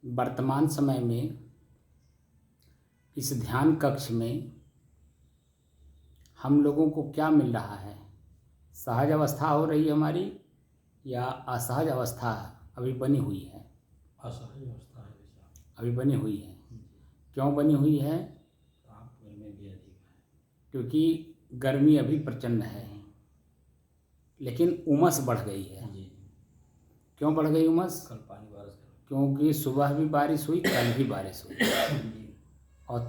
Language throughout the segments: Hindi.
वर्तमान समय में इस ध्यान कक्ष में हम लोगों को क्या मिल रहा है? सहज अवस्था हो रही है हमारी या असहज अवस्था अभी बनी हुई है? असहज अवस्था है वैसा अभी बनी हुई है। क्यों बनी हुई है? ताप घर में भी अधिक है। क्योंकि गर्मी अभी प्रचंड है, लेकिन उमस बढ़ गई है। जी क्यों बढ़ गई उमस? कल पानी बारिश कर क्योंकि सुबह भी बारिश हुई, कल भी बारिश हुई जी और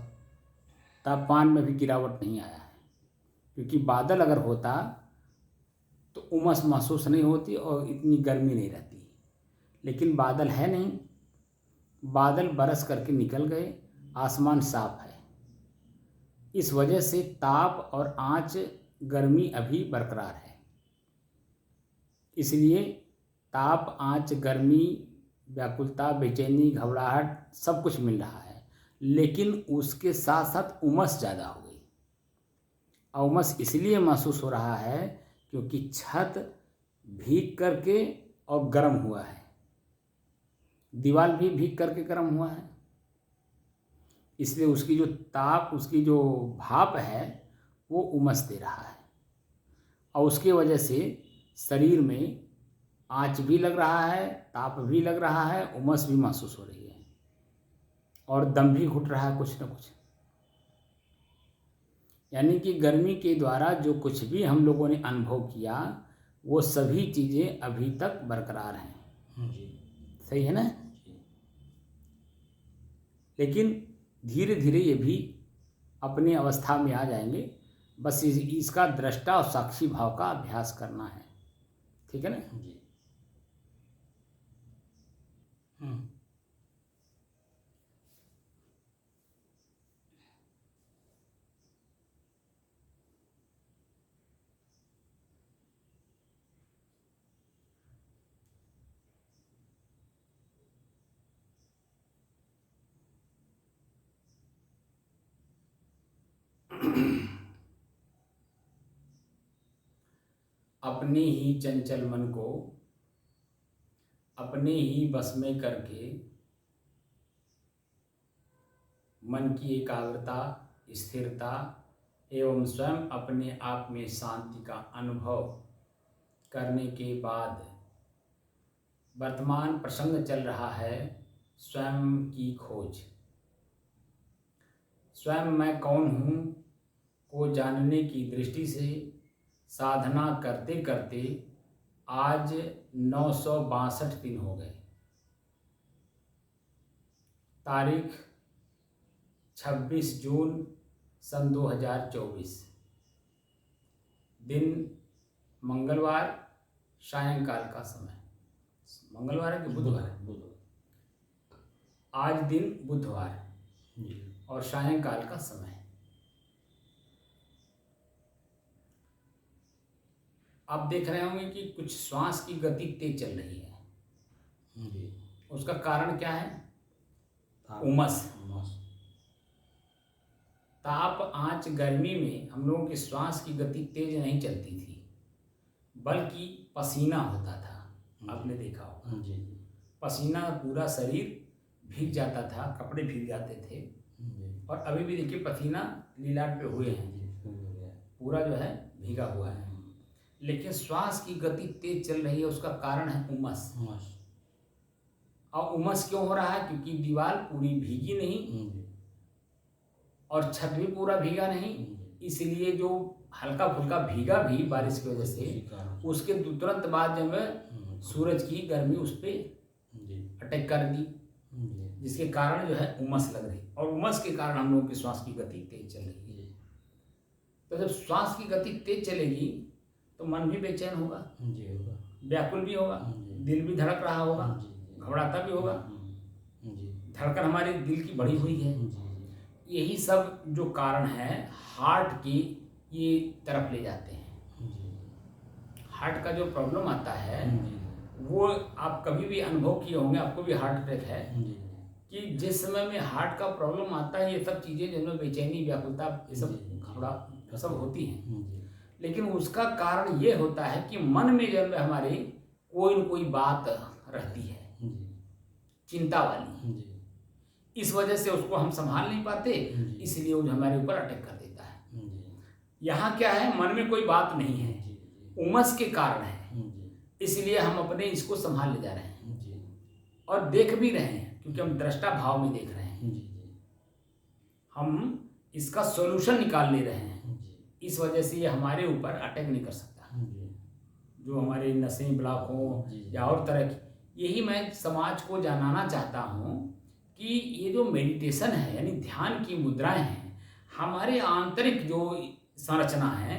तापमान में भी गिरावट नहीं आया है। क्योंकि बादल अगर होता तो उमस महसूस नहीं होती और इतनी गर्मी नहीं रहती, लेकिन बादल है नहीं। बादल बरस करके निकल गए, आसमान साफ है। इस वजह से ताप और आंच गर्मी अभी बरकरार है। इसलिए ताप, आंच, गर्मी, व्याकुलता, बेचैनी, घबराहट सब कुछ मिल रहा है, लेकिन उसके साथ साथ उमस ज़्यादा हो गई। और उमस इसलिए महसूस हो रहा है क्योंकि छत भीग करके और गर्म हुआ है, दीवार भी भीग करके गर्म हुआ है। इसलिए उसकी जो ताप, उसकी जो भाप है वो उमस दे रहा है और उसकी वजह से शरीर में आंच भी लग रहा है, ताप भी लग रहा है, उमस भी महसूस हो रही है और दम भी घुट रहा है कुछ न कुछ। यानी कि गर्मी के द्वारा जो कुछ भी हम लोगों ने अनुभव किया वो सभी चीज़ें अभी तक बरकरार हैं। जी सही है ना? जी लेकिन धीरे धीरे ये भी अपनी अवस्था में आ जाएंगे। बस इसका दृष्टा और साक्षी भाव का अभ्यास करना है। ठीक है ना? जी अपने ही चंचल मन को अपने ही बस में करके मन की एकाग्रता, स्थिरता एवं स्वयं अपने आप में शांति का अनुभव करने के बाद वर्तमान प्रसंग चल रहा है स्वयं की खोज। स्वयं मैं कौन हूँ को जानने की दृष्टि से साधना करते करते आज 962 दिन हो गए। तारीख 26 जून सन 2024, दिन मंगलवार, सायंकाल का समय। मंगलवार है कि बुधवार है? बुधवार आज दिन बुधवार जी और सायंकाल का समय। आप देख रहे होंगे कि कुछ श्वास की गति तेज चल रही है। जी उसका कारण क्या है? ताप उमस। उमस ताप, आंच, गर्मी में हम लोगों की श्वास की गति तेज नहीं चलती थी, बल्कि पसीना होता था। आपने देखा होगा जी पसीना पूरा शरीर भीग जाता था, कपड़े भीग जाते थे। जी और अभी भी देखिए पसीना लीलाट पे हुए हैं, जी शुरू हो गया पूरा जो है भीगा हुआ है। लेकिन श्वास की गति तेज चल रही है, उसका कारण है उमस। उमस और उमस क्यों हो रहा है? क्योंकि दीवार पूरी भीगी नहीं जी और छत भी पूरा भीगा नहीं, इसलिए जो हल्का फुल्का भीगा भी बारिश की वजह से, उसके तुरंत बाद जब सूरज की गर्मी उस पर अटैक कर दी, जिसके कारण जो है उमस लग रही। और उमस के कारण हम लोगों की श्वास की गति तेज चल रही है। तो जब श्वास की गति तेज चलेगी तो मन भी बेचैन होगा, व्याकुल भी होगा, दिल भी धड़क रहा होगा, घबराता भी होगा, धड़कन हमारे दिल की बढ़ी हुई है। यही सब जो कारण है हार्ट की ये तरफ ले जाते हैं। हार्ट का जो प्रॉब्लम आता है वो आप कभी भी अनुभव किए होंगे, आपको भी हार्ट अटैक है कि जिस समय में हार्ट का प्रॉब्लम आता है ये सब चीज़ें जिनमें बेचैनी, व्याकुलता, ये सब घबरा सब होती हैं। लेकिन उसका कारण ये होता है कि मन में जब हमारे कोई न कोई बात रहती है। चिंता वाली। जी इस वजह से उसको हम संभाल नहीं पाते, जी। इसलिए वो हमारे ऊपर अटैक कर देता है। जी यहाँ क्या है, मन में कोई बात नहीं है, जी उमस के कारण है, जी इसलिए हम अपने इसको संभाल ले जा रहे हैं जी और देख भी रहे हैं, क्योंकि हम दृष्टा भाव में देख रहे हैं। जी हम इसका सॉल्यूशन निकाल ले रहे हैं, जी इस वजह से ये हमारे ऊपर अटैक नहीं कर सकता। जी जो हमारे नसें ब्लॉक हों जी। या और तरह की, यही मैं समाज को जानना चाहता हूँ कि ये जो मेडिटेशन है यानी ध्यान की मुद्राएं हैं, हमारे आंतरिक जो संरचना है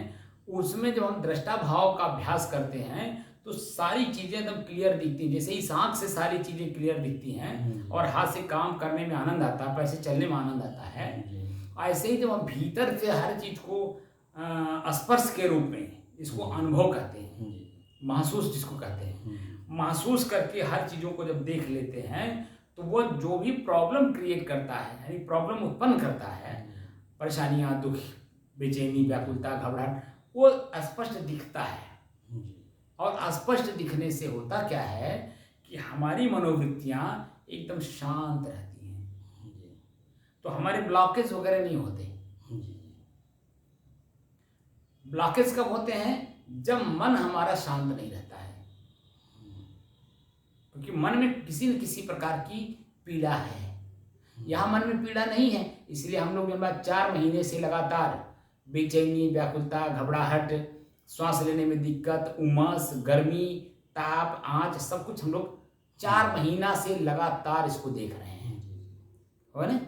उसमें जब हम दृष्टा भाव का अभ्यास करते हैं तो सारी चीज़ें एकदम क्लियर दिखती हैं। जैसे इस आँख से सारी चीज़ें क्लियर दिखती हैं और हाथ से काम करने में आनंद आता है, पैर से चलने में आनंद आता है, ऐसे ही जब हम भीतर से हर चीज़ को स्पर्श के रूप में, इसको अनुभव कहते हैं, महसूस जिसको कहते हैं, महसूस करके हर चीज़ों को जब देख लेते हैं तो वो जो भी प्रॉब्लम क्रिएट करता है यानी प्रॉब्लम उत्पन्न करता है, परेशानियाँ, दुख, बेचैनी, व्याकुलता, घबराहट, वो स्पष्ट दिखता है। और स्पष्ट दिखने से होता क्या है कि हमारी मनोवृत्तियाँ एकदम शांत रहती हैं, तो हमारे ब्लॉकेज वगैरह नहीं होते। ब्लॉकेज कब होते हैं? जब मन हमारा शांत नहीं रहता है, क्योंकि मन में किसी न किसी प्रकार की पीड़ा है। यहाँ मन में पीड़ा नहीं है, इसलिए हम लोग 4 महीने से लगातार बेचैनी, व्याकुलता, घबराहट, श्वास लेने में दिक्कत, उमस, गर्मी, ताप, आँच, सब कुछ हम लोग 4 महीना से लगातार इसको देख रहे हैं, हो ना?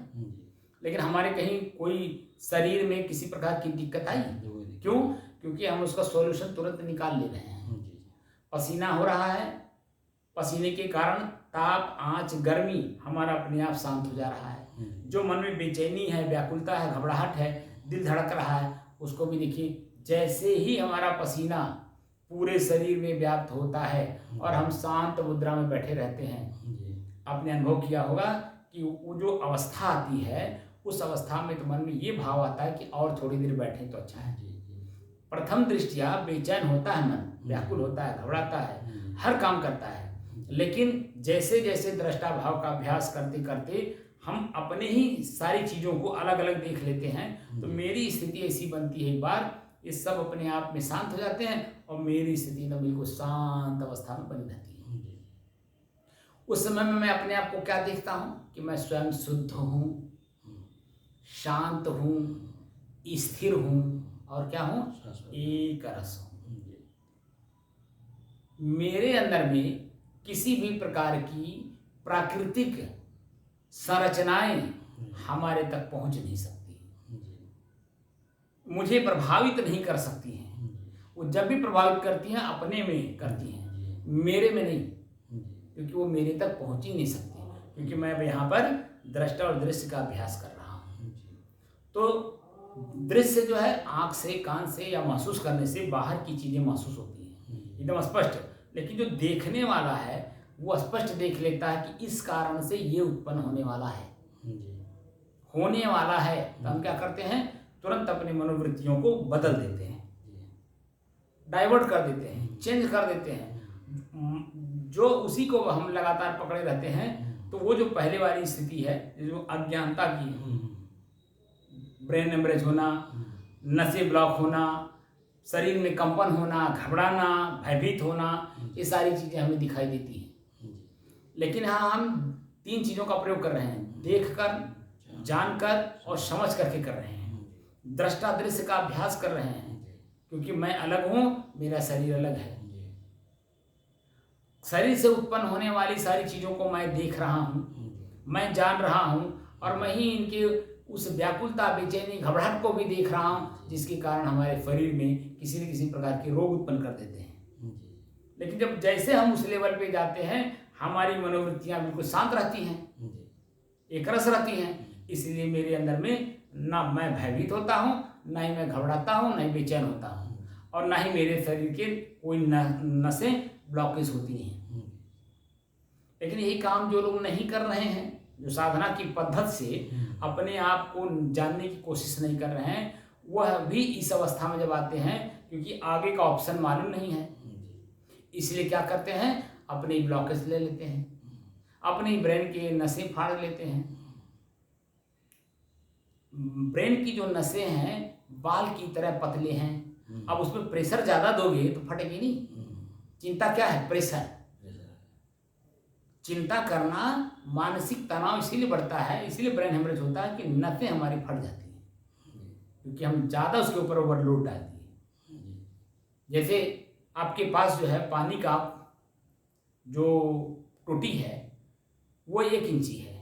लेकिन हमारे कहीं कोई शरीर में किसी प्रकार की दिक्कत आई? क्यों? क्योंकि हम उसका सॉल्यूशन तुरंत निकाल ले रहे हैं। पसीना हो रहा है, पसीने के कारण ताप, आँच, गर्मी हमारा अपने आप शांत हो जा रहा है। जो मन में बेचैनी है, व्याकुलता है, घबराहट है, दिल धड़क रहा है, उसको भी देखिए, जैसे ही हमारा पसीना पूरे शरीर में व्याप्त होता है और हम शांत मुद्रा में बैठे रहते हैं, आपने अनुभव किया होगा कि वो जो अवस्था आती है, उस अवस्था में तो मन में ये भाव आता है कि और थोड़ी देर बैठे तो अच्छा है। प्रथम दृष्टिया बेचैन होता है मन, व्याकुल होता है, घबराता है, हर काम करता है, लेकिन जैसे जैसे दृष्टा भाव का अभ्यास करते करते हम अपने ही सारी चीज़ों को अलग अलग देख लेते हैं, तो मेरी स्थिति ऐसी बनती है, एक बार ये सब अपने आप में शांत हो जाते हैं और मेरी स्थिति तो बिल्कुल शांत अवस्था में बनी रहती है। उस समय में मैं अपने आप को क्या देखता हूँ कि मैं स्वयं शुद्ध हूँ, शांत हूँ, स्थिर हूँ और क्या हूँ? एक रस हूँ। मेरे अंदर में किसी भी प्रकार की प्राकृतिक संरचनाएं हमारे तक पहुंच नहीं सकती, मुझे प्रभावित नहीं कर सकती हैं। वो जब भी प्रभावित करती हैं अपने में करती हैं, मेरे में नहीं, क्योंकि वो मेरे तक पहुंच ही नहीं सकती, क्योंकि मैं यहाँ पर दृष्टा और दृश्य का अभ्यास कर रहा हूँ। तो दृश्य जो है आँख से, कान से या महसूस करने से बाहर की चीज़ें महसूस होती हैं एकदम स्पष्ट, लेकिन जो देखने वाला है वो स्पष्ट देख लेता है कि इस कारण से ये उत्पन्न होने वाला है, होने वाला है। तो हम क्या करते हैं? तुरंत अपनी मनोवृत्तियों को बदल देते हैं, डाइवर्ट कर देते हैं, चेंज कर देते हैं। जो उसी को हम लगातार पकड़े रहते हैं, तो वो जो पहले वाली स्थिति है, जो अज्ञानता की, ब्रेन हेमरेज होना, नसें ब्लॉक होना, शरीर में कंपन होना, घबराना, भयभीत होना, ये सारी चीज़ें हमें दिखाई देती हैं। लेकिन हाँ, हम 3 चीज़ों का प्रयोग कर रहे हैं, देखकर, जानकर और समझ करके कर रहे हैं। दृष्टा दृश्य का अभ्यास कर रहे हैं, क्योंकि मैं अलग हूँ, मेरा शरीर अलग है। शरीर से उत्पन्न होने वाली सारी चीज़ों को मैं देख रहा हूँ, मैं जान रहा हूँ, और मैं ही इनके उस व्याकुलता, बेचैनी, घबराहट को भी देख रहा हूँ, जिसके कारण हमारे शरीर में किसी न किसी प्रकार के रोग उत्पन्न कर देते हैं। लेकिन जब जैसे हम उस लेवल पे जाते हैं, हमारी मनोवृत्तियाँ बिल्कुल शांत रहती हैं, एक रस रहती हैं, इसलिए मेरे अंदर में ना मैं भयभीत होता हूँ, ना ही मैं घबराता हूँ, ना ही बेचैन होता हूँ, और ना ही मेरे शरीर के कोई नसें ब्लॉकेज होती हैं। लेकिन यही काम जो लोग नहीं कर रहे हैं, जो साधना की पद्धति से अपने आप को जानने की कोशिश नहीं कर रहे हैं, वह भी इस अवस्था में जब आते हैं, क्योंकि आगे का ऑप्शन मालूम नहीं है, इसलिए क्या करते हैं? अपने ब्लॉकेज ले लेते हैं। अपने ब्रेन के नसें फाड़ लेते हैं। ब्रेन की जो नसें हैं बाल की तरह पतले हैं, अब उसमें प्रेशर ज़्यादा दोगे तो फटेगी नहीं। चिंता क्या है? प्रेशर। चिंता करना मानसिक तनाव इसीलिए बढ़ता है, इसीलिए ब्रेन हेमरेज होता है कि नसें हमारी फट जाती हैं, क्योंकि हम ज़्यादा उसके ऊपर ओवरलोड डाल दिए। जैसे आपके पास जो है पानी का जो टोटी है वो 1 इंची है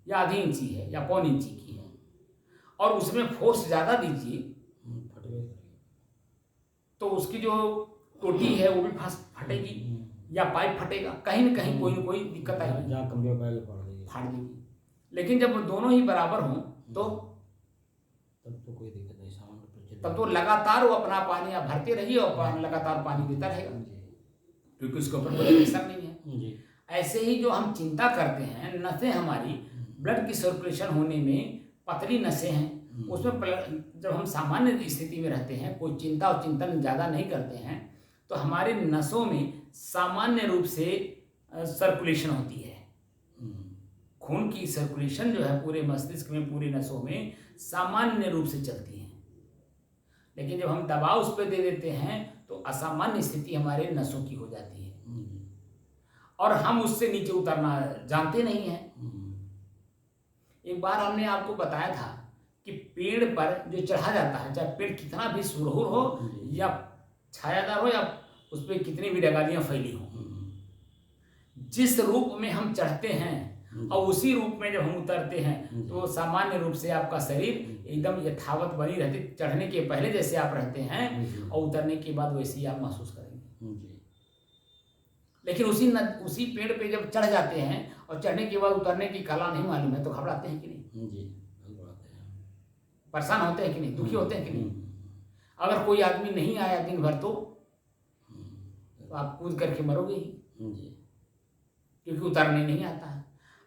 या आधी इंची है या पौन इंची की है, और उसमें फोर्स ज़्यादा दीजिए तो उसकी जो टोटी है वो भी फटेगी या पाइप फटेगा, कहीं ना कहीं कोई ना कोई दिक्कत आएगी, फाड़ देगी। लेकिन जब दोनों ही बराबर हों तो तब तो कोई दिक्कत नहीं, सामान तब तो लगातार वो अपना पानी आप भरते रहिए और लगातार पानी देता रहेगा, क्योंकि उसके ऊपर कोई प्रेशर नहीं है। ऐसे ही जो हम चिंता करते हैं, नसें हमारी ब्लड की सर्कुलेशन होने में पतली नसें हैं, उसमें जब हम सामान्य स्थिति में रहते हैं, कोई चिंता और चिंतन ज़्यादा नहीं करते हैं, तो हमारे नसों में सामान्य रूप से सर्कुलेशन होती है। खून की सर्कुलेशन जो है पूरे मस्तिष्क में, पूरे नसों में सामान्य रूप से चलती है। लेकिन जब हम दबाव उस पर दे देते हैं तो असामान्य स्थिति हमारे नसों की हो जाती है और हम उससे नीचे उतरना जानते नहीं हैं। एक बार हमने आपको बताया था कि पेड़ पर जो चढ़ा जाता है, चाहे पेड़ कितना भी सुरहुर हो या छायादार हो या उस पर कितनी भी डगालियां फैली हो, जिस रूप में हम चढ़ते हैं और उसी रूप में जब हम उतरते हैं तो सामान्य रूप से आपका शरीर एकदम यथावत बनी रहती, चढ़ने के पहले जैसे आप रहते हैं और उतरने के बाद वैसे ही आप महसूस करेंगे। लेकिन उसी पेड़ पे जब चढ़ जाते हैं और चढ़ने के बाद उतरने की कला नहीं मालूम है तो घबराते हैं कि नहीं? परेशान होते हैं कि नहीं? दुखी होते हैं कि नहीं? अगर कोई आदमी नहीं आया दिन भर तो आप कूद करके मरोगे ही, क्योंकि उतरने नहीं आता है।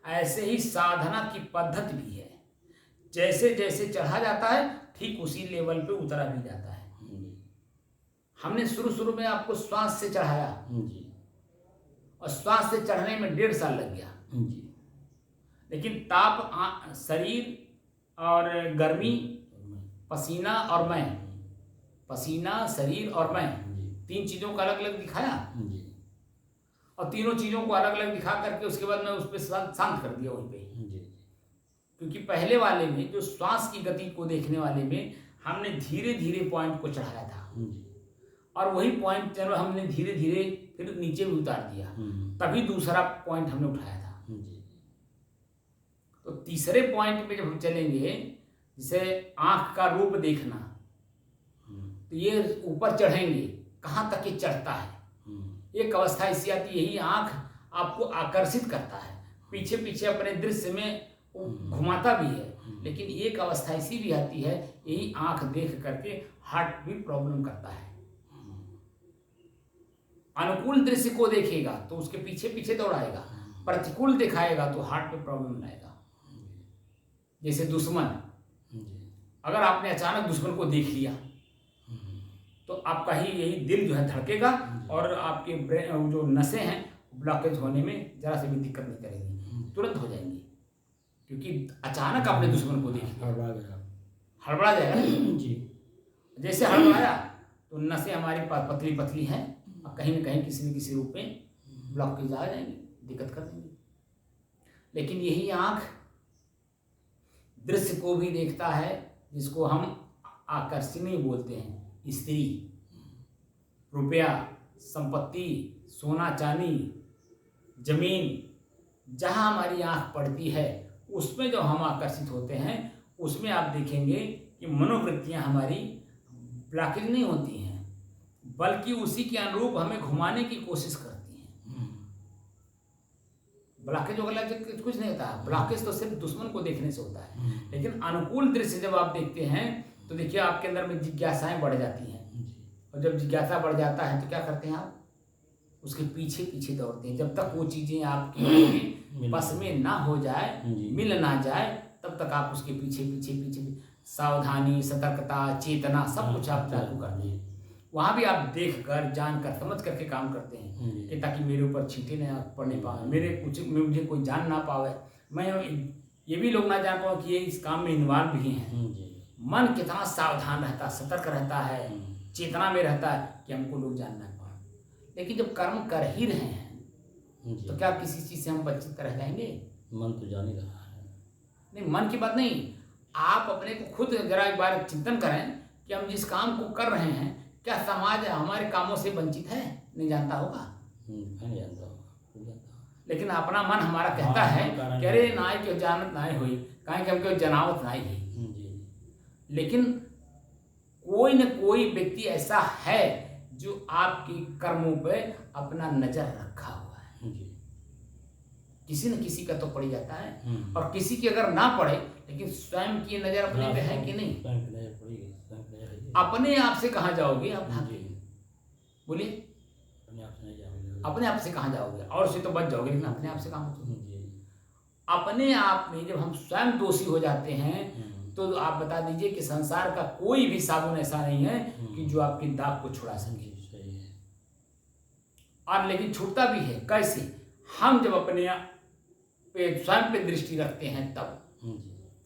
ऐसे ही साधना की पद्धति भी है, जैसे जैसे चढ़ा जाता है ठीक उसी लेवल पे उतरा भी जाता है। हमने शुरू में आपको श्वास से चढ़ाया और श्वास से चढ़ने में 1.5 साल लग गया, लेकिन ताप, शरीर और गर्मी, पसीना और मैं, पसीना, शरीर और मैं, 3 चीज़ों का अलग अलग दिखाया और तीनों चीज़ों को अलग अलग दिखा करके उसके बाद मैं उस पर शांत कर दिया वहीं पे। क्योंकि पहले वाले में जो श्वास की गति को देखने वाले में हमने धीरे धीरे पॉइंट को चढ़ाया था और वही पॉइंट जब हमने धीरे धीरे फिर नीचे भी उतार दिया, तभी दूसरा पॉइंट हमने उठाया था। तो तीसरे पॉइंट पे जब हम चलेंगे, जैसे आँख का रूप देखना, तो ये ऊपर चढ़ेंगे, कहाँ तक ये चढ़ता है। एक अवस्था ऐसी आती है, यही आँख आपको आकर्षित करता है, पीछे पीछे अपने दृश्य में घुमाता भी है, लेकिन एक अवस्था ऐसी भी आती है, यही आँख देख करके हार्ट भी प्रॉब्लम करता है। अनुकूल दृश्य को देखेगा तो उसके पीछे पीछे दौड़ाएगा, प्रतिकूल दिखाएगा तो हार्ट पे प्रॉब्लम लाएगा। जैसे दुश्मन, अगर आपने अचानक दुश्मन को देख लिया तो आपका ही यही दिल जो है धड़केगा और आपके ब्रेन जो नसें हैं ब्लॉकेज होने में जरा से भी दिक्कत नहीं करेगी, तुरंत हो जाएंगी, क्योंकि अचानक आपने दुश्मन को देख लिया, हड़बड़ा जाएगा जी। जैसे हड़बड़ाया तो नसें हमारी पतली पतली हैं और कहीं ना कहीं किसी न किसी रूप में ब्लॉकेज आ जाएंगे, दिक्कत कर देंगे। लेकिन यही आँख दृश्य को भी देखता है, जिसको हम आकर्षणीय बोलते हैं, स्त्री, रुपया, संपत्ति, सोना चांदी, जमीन, जहाँ हमारी आँख पड़ती है उसमें जो हम आकर्षित होते हैं, उसमें आप देखेंगे कि मनोवृत्तियाँ हमारी ब्लॉकेज नहीं होती हैं, बल्कि उसी के अनुरूप हमें घुमाने की कोशिश करती हैं। ब्लॉकेज वगैरह कुछ नहीं होता, ब्लॉकेज तो सिर्फ दुश्मन को देखने से होता है। लेकिन अनुकूल दृश्य जब आप देखते हैं तो देखिए आपके अंदर में जिज्ञासाएं बढ़ जाती हैं, और जब जिज्ञासा बढ़ जाता है तो क्या करते हैं आप? उसके पीछे पीछे दौड़ते हैं, जब तक वो चीज़ें आपके बस में ना हो जाए, मिल ना जाए, तब तक आप उसके पीछे पीछे पीछे सावधानी, सतर्कता, चेतना सब कुछ आप लागू कर दें। वहाँ भी आप देख कर जान कर समझ करके काम करते हैं कि ताकि मेरे ऊपर छींटे न पड़ने पाए, मेरे कुछ मुझे कोई जान ना पावे, मैं ये भी लोग ना जान पाओ कि ये इस काम में इन्वॉल्व भी हैं। मन कितना सावधान रहता, सतर्क रहता है, चेतना में रहता है कि हमको लोग जान ना पाए। लेकिन जब कर्म कर ही रहे हैं तो क्या किसी चीज़ से हम वंचित रह जाएंगे? मन तो जान ही रहा है। नहीं, मन की बात नहीं, आप अपने को खुद जरा एक बार चिंतन करें कि हम जिस काम को कर रहे हैं क्या समाज हमारे कामों से वंचित है? नहीं जानता होगा। नहीं जानता होगा। लेकिन अपना मन हमारा कहता है कि अरे नाय क्यों जानत नाय हुई, कहें कि हम क्यों जनावत नाई है। लेकिन कोई न कोई व्यक्ति ऐसा है जो आपके कर्मों पे अपना नजर रखा हुआ है। किसी न किसी का तो पड़ जाता है, और किसी की अगर ना पड़े लेकिन स्वयं की नजर अपने पे है कि नहीं? अपने आप से कहाँ जाओगे आप? बोलिए, अपने आप से कहाँ जाओगे? और से तो बच जाओगे, लेकिन अपने आप से कहाँ बचोगे? अपने आप में जब हम स्वयं दोषी हो जाते हैं तो आप बता दीजिए कि संसार का कोई भी साबुन ऐसा नहीं है कि जो आपकी दाग को छुड़ा सके। और लेकिन छूटता भी है कैसे? हम जब अपने पे स्वयं पे दृष्टि रखते हैं, तब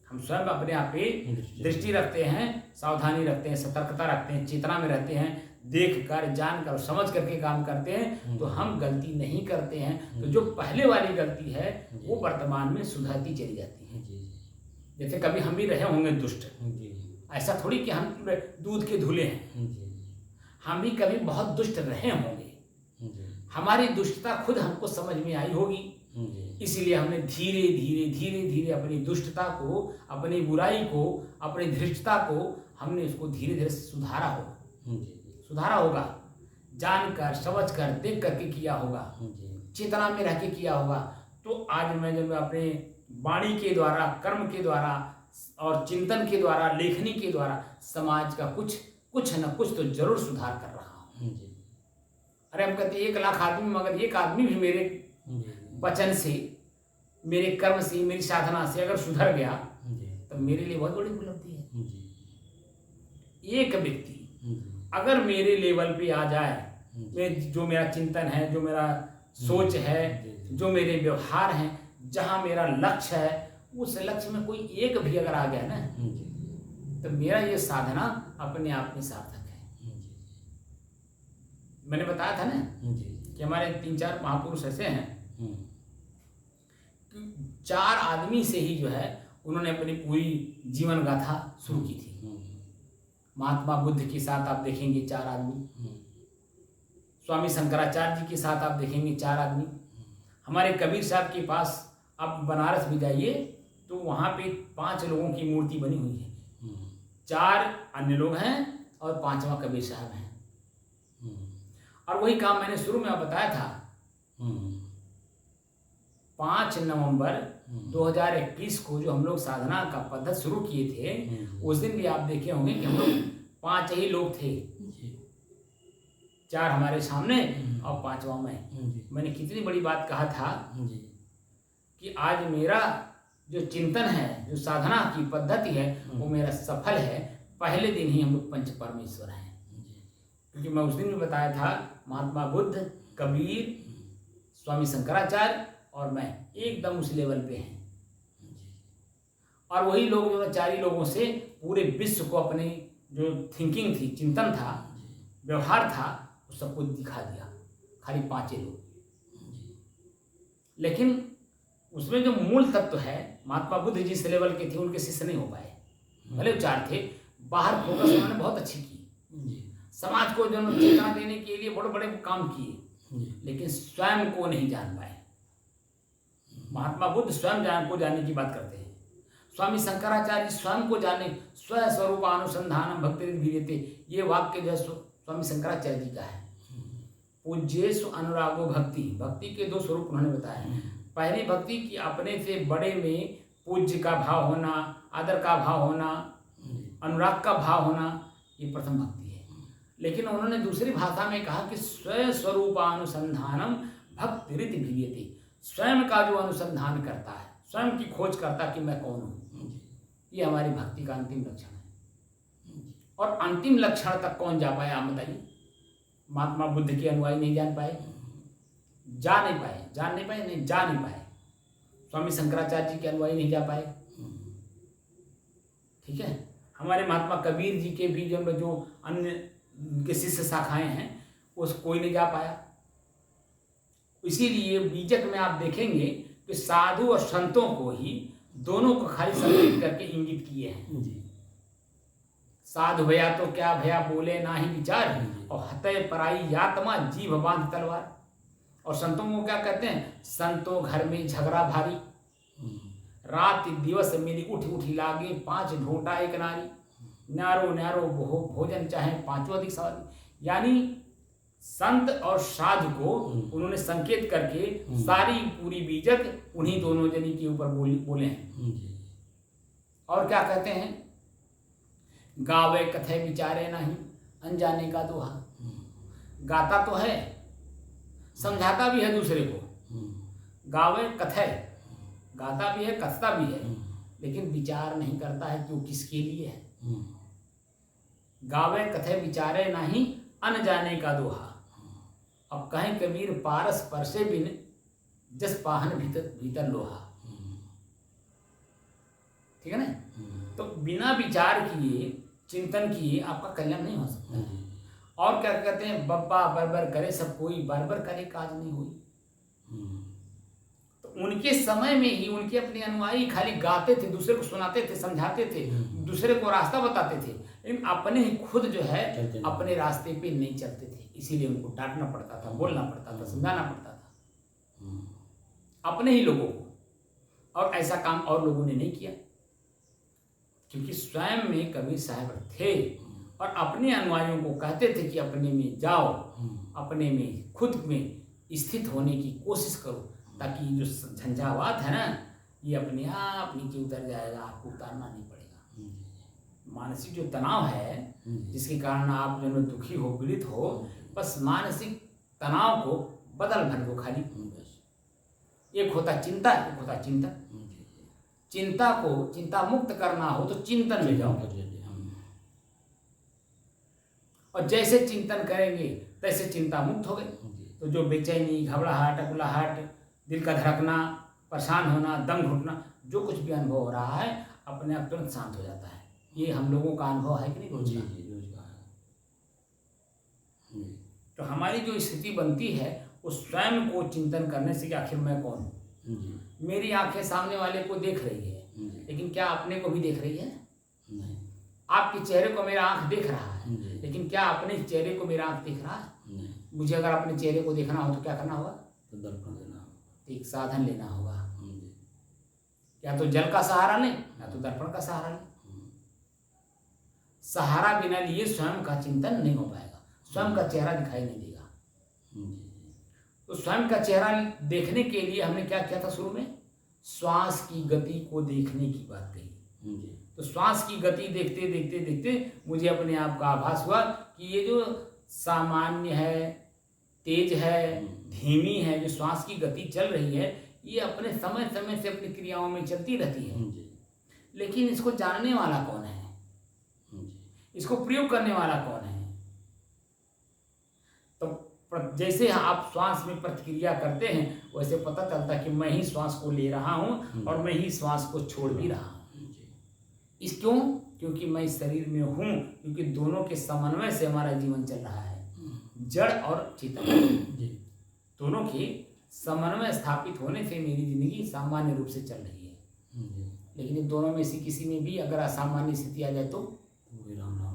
हम स्वयं अपने आप पे दृष्टि रखते हैं, सावधानी रखते हैं, सतर्कता रखते हैं, चेतना में रहते हैं, देख कर जान कर समझ करके काम करते हैं, तो हम गलती नहीं करते हैं। तो जो पहले वाली गलती है वो वर्तमान में सुधरती चली जाती है। जैसे कभी हम भी रहे होंगे दुष्ट, ऐसा थोड़ी कि हम दूध के धुले हैं, हम भी कभी बहुत दुष्ट रहे होंगे। हमारी दुष्टता खुद हमको समझ में आई होगी, इसीलिए हमने धीरे धीरे धीरे धीरे अपनी दुष्टता को, अपनी बुराई को, अपनी धृष्टता को हमने उसको धीरे धीरे सुधारा होगा। जानकर समझ कर देख करके किया होगा, चेतना में रह के किया होगा। तो आज मैं जब अपने वाणी के द्वारा, कर्म के द्वारा और चिंतन के द्वारा, लेखनी के द्वारा समाज का कुछ न कुछ तो जरूर सुधार कर रहा हूँ। अरे हम कहते 1 लाख आदमी, मगर एक आदमी भी मेरे वचन से, मेरे कर्म से, मेरी साधना से अगर सुधर गया तो मेरे लिए बहुत बड़ी उपलब्धि है। एक व्यक्ति अगर मेरे लेवल पे आ जाए, जो मेरा चिंतन है, जो मेरा सोच है, जो मेरे व्यवहार हैं, जहाँ मेरा लक्ष्य है, उस लक्ष्य में कोई एक भी अगर आ गया ना, तो मेरा ये साधना अपने आप में सार्थक है। मैंने बताया था ना कि हमारे 3-4 महापुरुष ऐसे हैं कि 4 आदमी से ही जो है उन्होंने अपनी पूरी जीवन गाथा शुरू की थी। महात्मा बुद्ध के साथ आप देखेंगे 4 आदमी, स्वामी शंकराचार्य जी के साथ आप देखेंगे 4 आदमी, हमारे कबीर साहब के पास आप बनारस भी जाइए तो वहाँ पे 5 लोगों की मूर्ति बनी हुई है। 4 अन्य लोग हैं और 5वां कबीर साहब हैं। और वही काम मैंने शुरू में बताया था। 5 नवंबर 2021 को जो हम लोग साधना का पद्धति शुरू किए थे, उस दिन भी आप देखे होंगे कि हम लोग 5 ही लोग थे, 4 हमारे सामने और 5वां मैं। मैंने कितनी बड़ी बात कहा था कि आज मेरा जो चिंतन है, जो साधना की पद्धति है, वो मेरा सफल है। पहले दिन ही हम लोग पंच परमेश्वर हैं, क्योंकि मैं उस दिन भी बताया था महात्मा बुद्ध, कबीर, स्वामी शंकराचार्य और मैं एकदम उस लेवल पे हैं। और वही लोग जो 4 ही लोगों से पूरे विश्व को अपनी जो थिंकिंग थी, चिंतन था, व्यवहार था, वो सब कुछ दिखा दिया, खाली 5 ही लोग। लेकिन उसमें जो मूल तत्व है, महात्मा बुद्ध जिस लेवल के थे उनके शिष्य नहीं हो पाए। भले 4 थे, बाहर फोकस उन्होंने बहुत अच्छी की, समाज को जो चेतना देने के लिए बड़े बड़े काम किए, लेकिन स्वयं को नहीं जान पाए। महात्मा बुद्ध स्वयं को जानने की बात करते हैं। स्वामी शंकराचार्य स्वयं को जाने, स्वस्वरूप अनुसंधानम भक्ति विधीयते, ये वाक्य जो स्वामी शंकराचार्य जी का है। पूज्येषु अनुरागो भक्ति, भक्ति के 2 स्वरूप उन्होंने बताए हैं। पहली भक्ति कि अपने से बड़े में पूज्य का भाव होना, आदर का भाव होना, अनुराग का भाव होना, ये प्रथम भक्ति है। लेकिन उन्होंने दूसरी भाषा में कहा कि स्वस्वरूपानुसंधानम भक्ति रीति विधीयते, स्वयं का जो अनुसंधान करता है, स्वयं की खोज करता कि मैं कौन हूँ, ये हमारी भक्ति का अंतिम लक्षण है। और अंतिम लक्षण तक कौन जा पाया, आप बताइए? महात्मा बुद्ध के अनुयायी नहीं जान पाए, नहीं जा नहीं पाए। स्वामी शंकराचार्य जी के अनुयायी नहीं जा पाए। ठीक है, हमारे महात्मा कबीर जी के भी जो अन्य के शिष्य शाखाएं हैं उस कोई नहीं जा पाया। इसीलिए बीजक में आप देखेंगे कि साधु और संतों को ही दोनों को खाली संकेत करके इंगित किए हैं। साधु भया तो क्या भया बोले ना ही विचार, और हतय पराई आत्मा जीभ बांध तलवार। और संतों को क्या कहते हैं? संतों घर में झगड़ा भारी, रात दिवस मिली उठ उठी लागे, 5 ढोटा एक नारी, न्यारो न्यारो भोजन चाहे 5 अधिक सवारी। यानी संत और साधु को उन्होंने संकेत करके सारी पूरी बीजक उन्हीं दोनों जनी के ऊपर बोले हैं। और क्या कहते हैं? गावे कथे विचारे नहीं, अनजाने का दोहा। गाता तो है, समझाता भी है दूसरे को। गावे कथे, गाता भी है, कथता भी है, लेकिन विचार नहीं करता है कि वो किसके लिए है। गावे कथे विचारे नहीं, अनजाने का दोहा। अब कहें कबीर पारस परसे बिन, जस पाहन भीतर भीतर लोहा। ठीक है ना? तो बिना विचार किए, चिंतन किए आपका कल्याण नहीं हो सकता। और क्या कहते हैं? बब्बा बरबर करे सब कोई, बरबर करे काज नहीं हुई। तो उनके समय में ही उनके अपने अनुयायी खाली गाते थे, दूसरे को सुनाते थे, समझाते थे, दूसरे को रास्ता बताते थे, लेकिन अपने ही खुद जो है अपने रास्ते पे नहीं चलते थे। इसीलिए उनको डांटना पड़ता था, बोलना पड़ता था, समझाना पड़ता था अपने ही लोगों को। और ऐसा काम और लोगों ने नहीं किया, क्योंकि स्वयं में कबीर साहब थे और अपने अनुयायियों को कहते थे कि अपने में जाओ, अपने में खुद में स्थित होने की कोशिश करो, ताकि जो झंझावात है ना, ये अपने आप नीचे उतर जाएगा, आपको उतारना नहीं पड़ेगा। मानसिक जो तनाव है, जिसके कारण आप जो दुखी हो, पीड़ित हो, बस मानसिक तनाव को बदल भर दो खाली। एक होता चिंता, एक होता चिंतन। चिंता को चिंता मुक्त करना हो तो चिंतन में जाओ, और जैसे चिंतन करेंगे तैसे चिंता मुक्त हो गए। तो जो बेचैनी, घबराहट, अकुलाहट, दिल का धड़कना, परेशान होना, दम घुटना, जो कुछ भी अनुभव हो रहा है, अपने आप तुरंत शांत हो जाता है। ये हम लोगों का अनुभव है कि नहीं? रोज का। तो हमारी जो स्थिति बनती है वो स्वयं को चिंतन करने से कि आखिर मैं कौन हूँ। मेरी आंखें सामने वाले को देख रही है, लेकिन क्या अपने को भी देख रही है? नहीं। आपके चेहरे को मेरा आंख देख रहा है, लेकिन क्या अपने चेहरे को मेरा आंख देख रहा है? नहीं। मुझे अगर अपने चेहरे को देखना हो तो क्या करना होगा? तो दर्पण लेना, एक साधन लेना होगा। या तो जल का सहारा लें, या तो दर्पण का सहारा लें। सहारा बिना लिए स्वयं का चिंतन नहीं हो पाएगा, स्वयं का चेहरा दिखाई नहीं देगा। तो स्वयं का चेहरा देखने के लिए हमने क्या किया था? शुरू में श्वास की गति को देखने की बात कही। तो श्वास की गति देखते देखते देखते मुझे अपने आप का आभास हुआ कि ये जो सामान्य है, तेज है, धीमी है, जो श्वास की गति चल रही है, ये अपने समय समय से अपनी क्रियाओं में चलती रहती है। लेकिन इसको जानने वाला कौन है? इसको प्रयोग करने वाला कौन है? तो जैसे आप श्वास में प्रतिक्रिया करते हैं, वैसे पता चलता है कि मैं ही श्वास को ले रहा हूँ और मैं ही श्वास को छोड़ भी रहा हूँ। इस क्यों? क्योंकि मैं इस शरीर में हूँ, क्योंकि दोनों के समन्वय से हमारा जीवन चल रहा है। जड़ और चेतन दोनों के समन्वय स्थापित होने से मेरी जिंदगी सामान्य रूप से चल रही है। लेकिन इन दोनों में से किसी में भी अगर असामान्य स्थिति आ जाए तो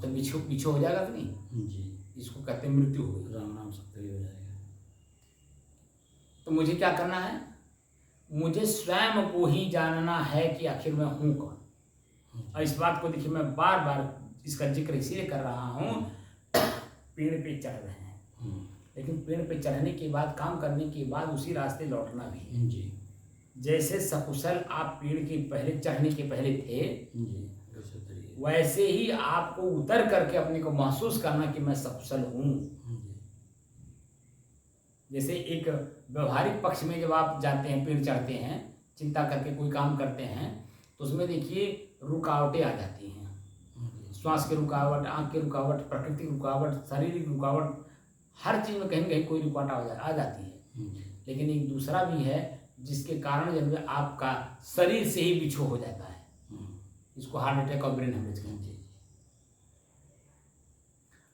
पीछे हो जाएगा कि नहीं? इसको कहते हैं मृत्यु हो गई, राम नाम सक्रिय हो जाएगा। तो मुझे क्या करना है? मुझे स्वयं को ही जानना है कि आखिर मैं हूँ कौन। और इस बात को देखिए, मैं बार बार इसका जिक्र इसलिए कर रहा हूँ, पेड़ पे चढ़ रहे हैं, लेकिन पेड़ पे चढ़ने के बाद, काम करने के बाद उसी रास्ते लौटना भी है। जैसे सकुशल आप पेड़ के पहले चढ़ने के पहले थे, वैसे ही आपको उतर करके अपने को महसूस करना कि मैं सकुशल हूँ। जैसे एक व्यवहारिक पक्ष में जब आप जाते हैं, पेड़ चढ़ते हैं, चिंता करके कोई काम करते हैं, तो उसमें देखिए रुकावटें आ जाती हैं। श्वास की रुकावट, आँख की रुकावट, प्राकृतिक रुकावट, शारीरिक रुकावट, हर चीज़ में कहीं न कहीं कोई रुकावट आ जाती है। लेकिन एक दूसरा भी है जिसके कारण जब आपका शरीर से ही बिछो हो जाता है, इसको हार्ट अटैक और ब्रेन हेमरेज कहते हैं।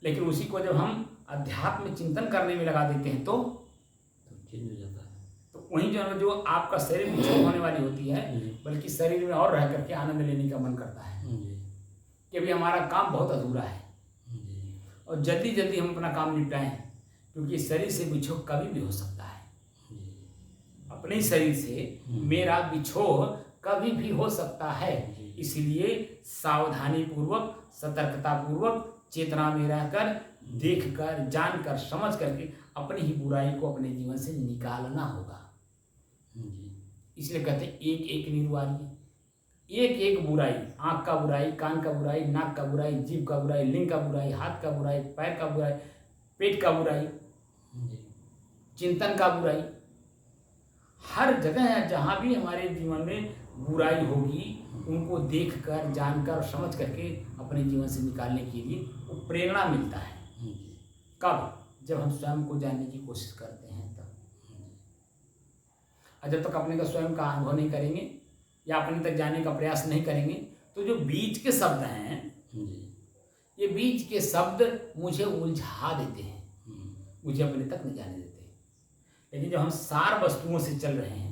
लेकिन उसी को जब हम अध्यात्म चिंतन करने में लगा देते हैं तो चेंज हो जाता है। तो वहीं जो आपका शरीर बिछो होने वाली होती है, बल्कि शरीर में और रह करके आनंद लेने का मन करता है कि अभी हमारा काम बहुत अधूरा है और जल्दी जल्दी हम अपना काम निपटाएं, क्योंकि शरीर से बिछोह कभी भी हो सकता है। अपने शरीर से मेरा बिछोह कभी भी हो सकता है। इसलिए सावधानी पूर्वक, सतर्कता पूर्वक, चेतना में रहकर, देखकर, जानकर, समझ करके अपनी ही बुराई को अपने जीवन से निकालना होगा। इसलिए कहते हैं एक एक निर्वाणी, एक एक बुराई, आँख का बुराई, कान का बुराई, नाक का बुराई, जीभ का बुराई, लिंग का बुराई, हाथ का बुराई, पैर का बुराई, पेट का बुराई, चिंतन का बुराई, हर जगह जहाँ भी हमारे जीवन में बुराई होगी उनको देखकर, जानकर, समझ करके अपने जीवन से निकालने के लिए वो प्रेरणा मिलता है। कब? जब हम स्वयं को जानने की कोशिश करते हैं तब। और जब तक अपने का स्वयं का अनुभव नहीं करेंगे या अपने तक जाने का प्रयास नहीं करेंगे तो जो बीच के शब्द हैं, ये बीच के शब्द मुझे उलझा देते हैं, मुझे अपने तक नहीं जाने देते। लेकिन जब हम सार वस्तुओं से चल रहे हैं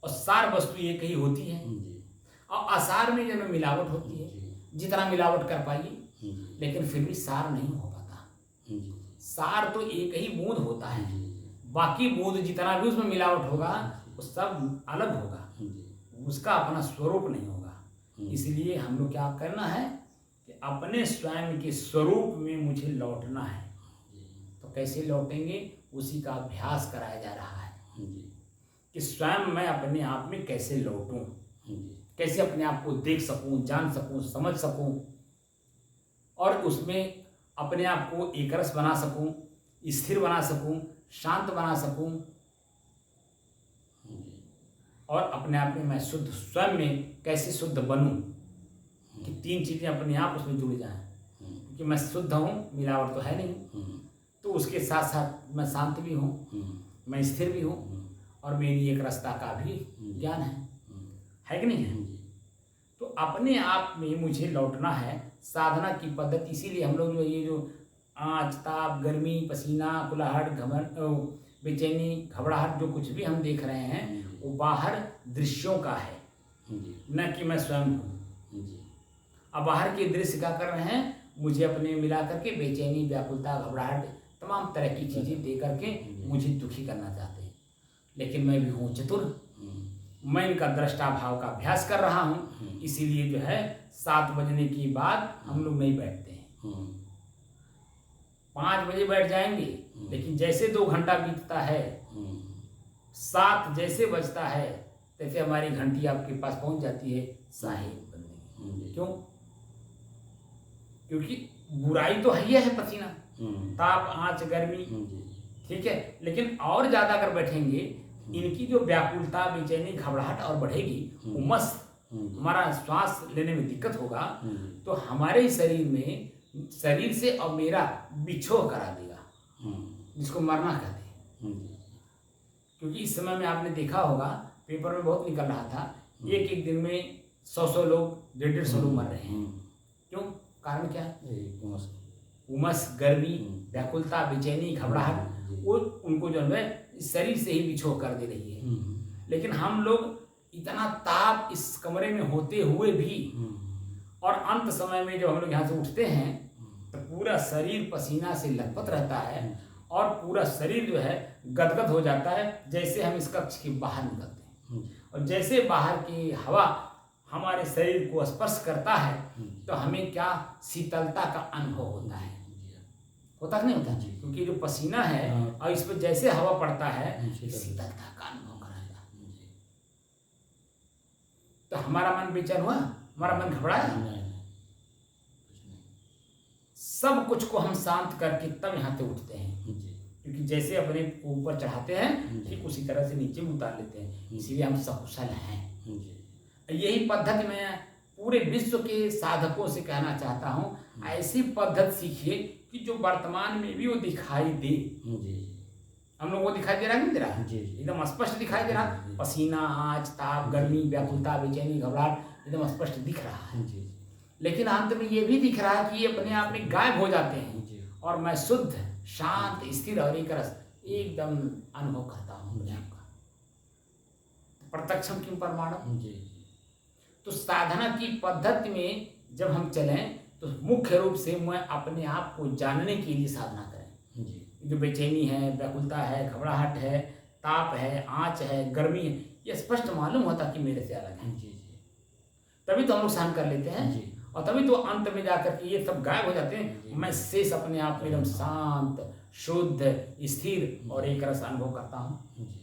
और सार वस्तु एक ही होती है और असार में जब मिलावट होती है, जितना मिलावट कर पाइए लेकिन फिर भी सार नहीं हो पाता। सार तो एक ही बूंद होता है, बाकी बूंद जितना भी उसमें मिलावट होगा वो सब अलग होगा, उसका अपना स्वरूप नहीं होगा। इसलिए हम लोग क्या करना है कि अपने स्वयं के स्वरूप में मुझे लौटना है। तो कैसे लौटेंगे? उसी का अभ्यास कराया जा रहा है कि स्वयं मैं अपने आप में कैसे लौटूं, कैसे अपने आप को देख सकूं, जान सकूं, समझ सकूं और उसमें अपने आप को एकरस बना सकूं, स्थिर बना सकूं, शांत बना सकूं और अपने आप में मैं शुद्ध, स्वयं में कैसे शुद्ध बनूं कि तीन चीज़ें अपने आप उसमें जुड़ जाएं। क्योंकि मैं शुद्ध हूँ, मिलावट तो है नहीं, तो उसके साथ साथ मैं शांत भी हूँ, मैं स्थिर भी हूँ और मेरी एक रास्ता का भी ज्ञान है कि नहीं है? तो अपने आप में मुझे लौटना है। साधना की पद्धति, इसीलिए हम लोग जो ये जो आँच, ताप, गर्मी, पसीना, कुलाहट, घमंड, बेचैनी, घबराहट जो कुछ भी हम देख रहे हैं वो बाहर दृश्यों का है, न कि मैं स्वयं हूँ। अब बाहर के दृश्य क्या कर रहे हैं? मुझे अपने मिला करके बेचैनी, व्याकुलता, घबराहट, तमाम तरह की चीज़ें दे करके मुझे दुखी करना चाहते हैं। लेकिन मैं भी हूँ चतुर, मैं इनका दृष्टा भाव का अभ्यास कर रहा हूँ। इसीलिए जो है 7 बजने के बाद हम लोग नहीं बैठते हैं। 5 बजे बैठ जाएंगे, लेकिन जैसे 2 घंटा बीतता है, 7 जैसे बजता है, तैसे हमारी घंटी आपके पास पहुंच जाती है साहिब बनने की। क्यों? क्योंकि बुराई तो है पसीना, ताप, आँच, गर्मी, ठीक है। लेकिन और ज़्यादा अगर बैठेंगे, इनकी जो व्याकुलता, बेचैनी, घबराहट और बढ़ेगी, उमस, हमारा श्वास लेने में दिक्कत होगा, तो हमारे शरीर में, शरीर से और मेरा बिछोह करा देगा, जिसको मरना कहते हैं। क्योंकि इस समय में आपने देखा होगा, पेपर में बहुत निकल रहा था, एक दिन में 100 लोग, 150 लोग मर रहे हैं। क्यों? कारण क्या है? उमस, गर्मी, व्याकुलता, बेचैनी, घबराहट, वो उनको जो है शरीर से ही बिछोह कर दे रही है। लेकिन हम लोग इतना ताप इस कमरे में होते हुए भी और अंत समय में जब हम लोग यहाँ से उठते हैं तो पूरा शरीर पसीना से लथपथ रहता है और पूरा शरीर जो है गदगद हो जाता है, जैसे हम इस कक्ष के बाहर निकलते हैं। और जैसे बाहर की हवा हमारे शरीर को स्पर्श करता है तो हमें क्या शीतलता का अनुभव होता है। होता नहीं होता? क्योंकि जो पसीना है और इस पर जैसे हवा पड़ता है शीतलता का अनुभव कराएगा। तो हमारा मन बेचैन हुआ, हमारा मन घबराया, सब कुछ को हम शांत करके तब यहाँ से उठते हैं। क्योंकि जैसे अपने ऊपर चढ़ाते हैं ठीक उसी तरह से नीचे उतार लेते हैं। इसीलिए हम सकुशल हैं। यही पद्धति मैं पूरे विश्व के साधकों से कहना चाहता हूँ, ऐसी पद्धति सीखिए कि जो वर्तमान में भी वो दिखाई दे। जी हम लोगों को दिखाई दे रहा है नहीं दे रहा है? जी जी एकदम स्पष्ट दिखाई दे रहा जी, है। जी। पसीना, आँच, ताप, गर्मी, व्याकुलता, बेचैनी, घबराहट एकदम स्पष्ट दिख रहा है। जी लेकिन अंत में ये भी दिख रहा है कि ये अपने आप में गायब हो जाते हैं जी और मैं शुद्ध, शांत, स्थिर और एक रस एकदम अनुभव करता हूँ अपने आप का। प्रत्यक्षम किम प्रमाणम। जी तो साधना की पद्धति में जब हम चलें तो मुख्य रूप से मैं अपने आप को जानने के लिए साधना करें। जी जो बेचैनी है, व्याकुलता है, घबराहट है, ताप है, आँच है, गर्मी है, ये स्पष्ट मालूम होता कि मेरे से अलग है। जी जी तभी तो हम लोग सहन कर लेते हैं जी और तभी तो अंत में जाकर के ये सब गायब हो जाते जी। हैं। मैं शेष अपने आप में एकदम शांत, शुद्ध, स्थिर और एक रस अनुभव करता हूँ। जी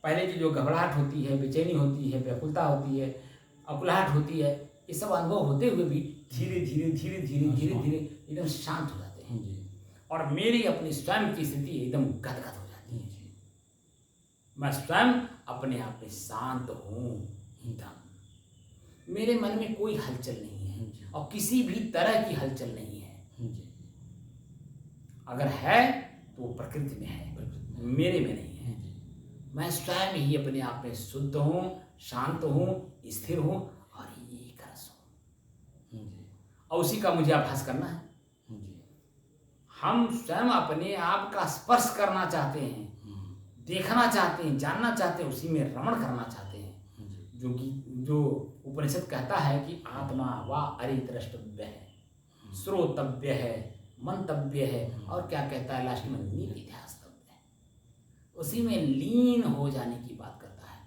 पहले की जो घबराहट होती है, बेचैनी होती है, व्याकुलता होती है, अकुलाहट होती है, ये सब अनुभव होते हुए भी धीरे धीरे धीरे धीरे धीरे धीरे एकदम शांत हो जाते हैं जी और मेरी अपनी स्वयं की स्थिति एकदम गदगद हो जाती है। जी मैं स्वयं अपने आप में शांत हूँ एकदम। मेरे मन में कोई हलचल नहीं है और किसी भी तरह की हलचल नहीं है। जी अगर है तो वो प्रकृति में है, मेरे में नहीं है। मैं स्वयं ही अपने आप में शुद्ध हूँ, शांत हूँ, स्थिर हूँ और एक रस हूँ और उसी का मुझे आभास करना है। हम स्वयं अपने आप का स्पर्श करना चाहते हैं, देखना चाहते हैं, जानना चाहते हैं, उसी में रमण करना चाहते हैं। जो उपनिषद कहता है कि आत्मा वा अरिद्रष्टव्य है, श्रोतव्य है, मंतव्य है और क्या कहता है लास्ट में, निधिध्यास्तव्य है। उसी में लीन हो जाने की बात करता है।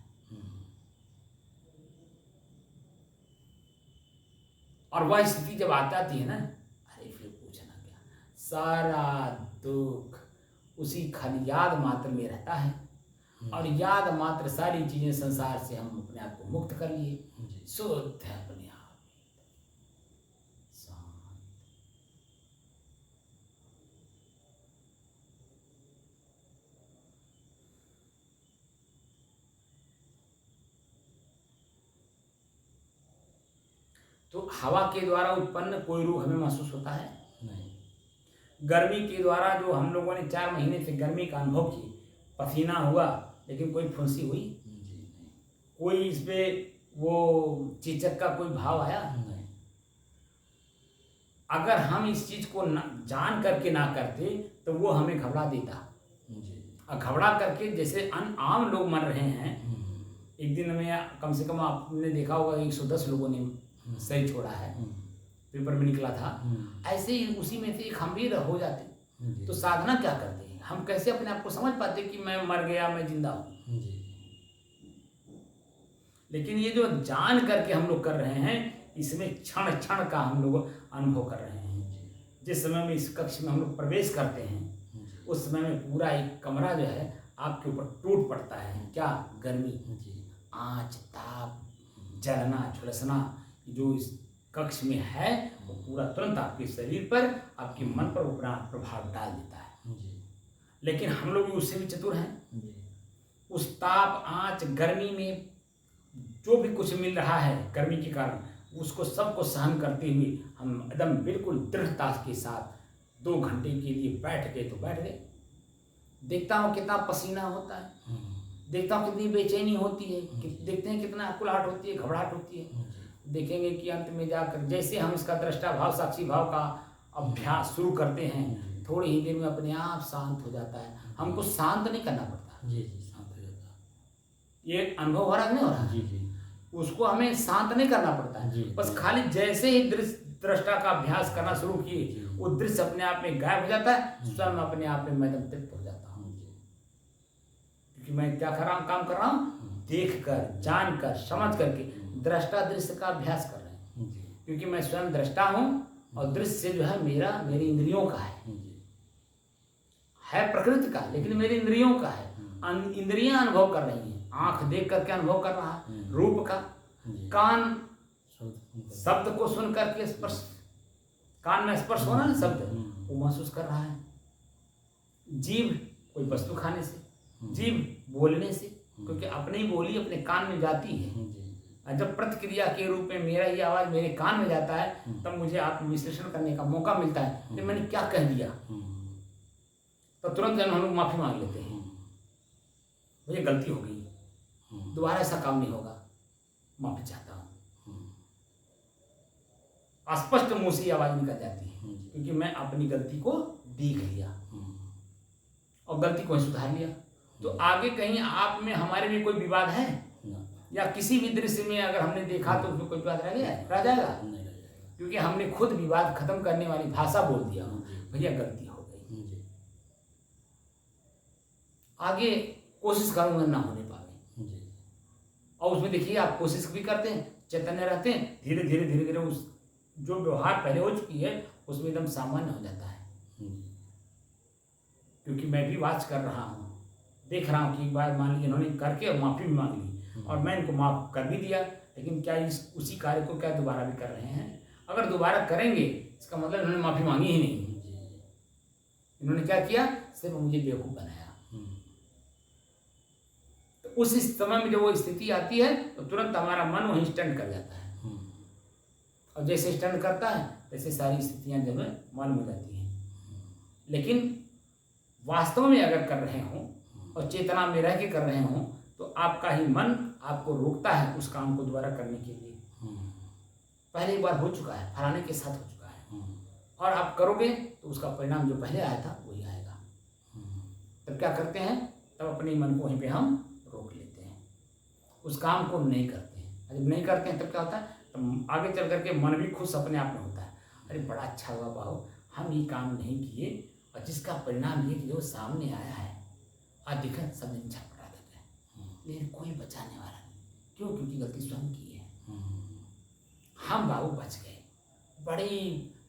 और वह स्थिति जब आती है ना, अरे फिर पूछना क्या, सारा दुख उसी खाली याद मात्र में रहता है और याद मात्र सारी चीजें संसार से हम अपने आप को मुक्त कर लिए, शुद्ध है अपने आप शांत। तो हवा के द्वारा उत्पन्न कोई रूह हमें महसूस होता है नहीं। गर्मी के द्वारा जो हम लोगों ने 4 महीने से गर्मी का अनुभव किया, पसीना हुआ लेकिन कोई फुंसी हुई, कोई इस पे वो चीचक का कोई भाव आया नहीं। अगर हम इस चीज को जान करके ना करते तो वो हमें घबरा देता और घबरा करके जैसे आम लोग मर रहे हैं। एक दिन में कम से कम आपने देखा होगा 110 लोगों ने सही छोड़ा है, पेपर में निकला था। ऐसे ही उसी में से एक हम भी हो जाते। तो साधना क्या करते हैं, हम कैसे अपने आप को समझ पाते कि मैं मर गया, मैं जिंदा हूँ। लेकिन ये जो जान करके हम लोग कर रहे हैं, इसमें क्षण क्षण का हम लोग अनुभव कर रहे हैं। जिस समय में इस कक्ष में हम लोग प्रवेश करते हैं उस समय में पूरा एक कमरा जो है आपके ऊपर टूट पड़ता है। क्या गर्मी, आँच, ताप, जलना, झुलसना जो इस कक्ष में है वो पूरा तुरंत आपके शरीर पर, आपके मन पर अपना प्रभाव डाल देता है। लेकिन हम लोग उससे भी चतुर हैं। उस ताप, आँच, गर्मी में जो भी कुछ मिल रहा है गर्मी के कारण, उसको सबको सहन करते हुए हम एकदम बिल्कुल दृढ़ता के साथ 2 घंटे के लिए बैठ गए तो बैठ गए। देखता हूँ कितना पसीना होता है, देखता हूँ कितनी बेचैनी होती है, देखते हैं कितना अकुलाहट होती है, घबराहट होती है। देखेंगे कि अंत में जाकर जैसे हम इसका दृष्टा भाव, साक्षी भाव का अभ्यास शुरू करते हैं, थोड़ी ही देर में अपने आप शांत हो जाता है। हमको शांत नहीं करना पड़ता। जी शांत हो जाता है। ये अनुभव हो रहा नहीं हो रहा? जी उसको हमें शांत नहीं करना पड़ता है। बस खाली जैसे ही दृष्टा का अभ्यास करना शुरू किए, वो दृश्य अपने आप में गायब हो जाता है। स्वयं अपने आप में मैं तृप्त हो जाता हूँ, क्योंकि मैं क्या कर रहा हूँ, काम कर रहा हूँ, देख कर, जान कर, समझ करके दृष्टा दृश्य का अभ्यास कर रहे हैं। क्योंकि मैं स्वयं दृष्टा हूँ और दृश्य जो है मेरी इंद्रियों का है प्रकृति का, लेकिन मेरी इंद्रियों का है। इंद्रियां अनुभव कर रही हैं। आंख देख करके अनुभव कर रहा है रूप का, कान शब्द को सुन करके स्पर्श, कान में स्पर्श होना ना शब्द, वो महसूस कर रहा है। जीभ कोई वस्तु खाने से, जीभ बोलने से, क्योंकि अपनी बोली अपने कान में जाती है और जब प्रतिक्रिया के रूप में मेरा ये आवाज़ मेरे कान में जाता है तब मुझे आत्मविश्लेषण करने का मौका मिलता है कि मैंने क्या कह दिया। तो तुरंत जन हम लोग माफ़ी मांग लेते हैं, मुझे गलती हो गई, दोबारा ऐसा काम नहीं होगा, माफ़ी चाहता हूँ। स्पष्ट मुंह से आवाज़ निकल जाती है क्योंकि मैं अपनी गलती को देख लिया और गलती को सुधार लिया। तो आगे कहीं आप में हमारे में कोई विवाद है या किसी भी दृश्य में अगर हमने देखा तो उसमें कोई विवाद रह गया, रह जाएगा, क्योंकि हमने खुद विवाद खत्म करने वाली भाषा बोल दिया, भैया गलती हो गई, आगे कोशिश करूंगा ना होने पावे। और उसमें देखिए आप कोशिश भी करते हैं, चैतन्य रहते हैं, धीरे धीरे धीरे धीरे उस जो व्यवहार पहले हो चुकी है उसमें एकदम सामान्य हो जाता है। क्योंकि मैं भी वाच कर रहा हूँ, देख रहा हूँ कि एक बार मान लीजिए इन्होंने करके और माफ़ी भी मांग ली और मैं इनको माफ़ कर भी दिया, लेकिन क्या उसी कार्य को क्या दोबारा भी कर रहे हैं? अगर दोबारा करेंगे इसका मतलब इन्होंने माफ़ी मांगी ही नहीं, इन्होंने क्या किया, सिर्फ मुझे बेवकूफ़ बनाया। तो उस समय में जब वो स्थिति आती है तो तुरंत हमारा मन वहीं स्टैंड कर जाता है, और जैसे स्टैंड करता है वैसे सारी स्थितियाँ जब मालूम हो जाती हैं। लेकिन वास्तव में अगर कर रहे हों और चेतना में रह के कर रहे हों तो आपका ही मन आपको रोकता है उस काम को दोबारा करने के लिए। पहले एक बार हो चुका है, फलाने के साथ हो चुका है, और आप करोगे तो उसका परिणाम जो पहले आया था वही आएगा। तब क्या करते हैं, तब अपने मन को वहीं पे हम रोक लेते हैं, उस काम को नहीं करते हैं। जब नहीं करते हैं तब क्या होता है, तो आगे चल करके मन भी खुश अपने आप में होता है, अरे बड़ा अच्छा हुआ बाबू हम ये काम नहीं किए और जिसका परिणाम ये कि जो सामने आया है आज देखा सब दिन झपटा देते हैं, लेकिन कोई बचाने वाला नहीं। क्यों? क्योंकि गलती स्वयं की है। हम बाबू बच गए, बड़ी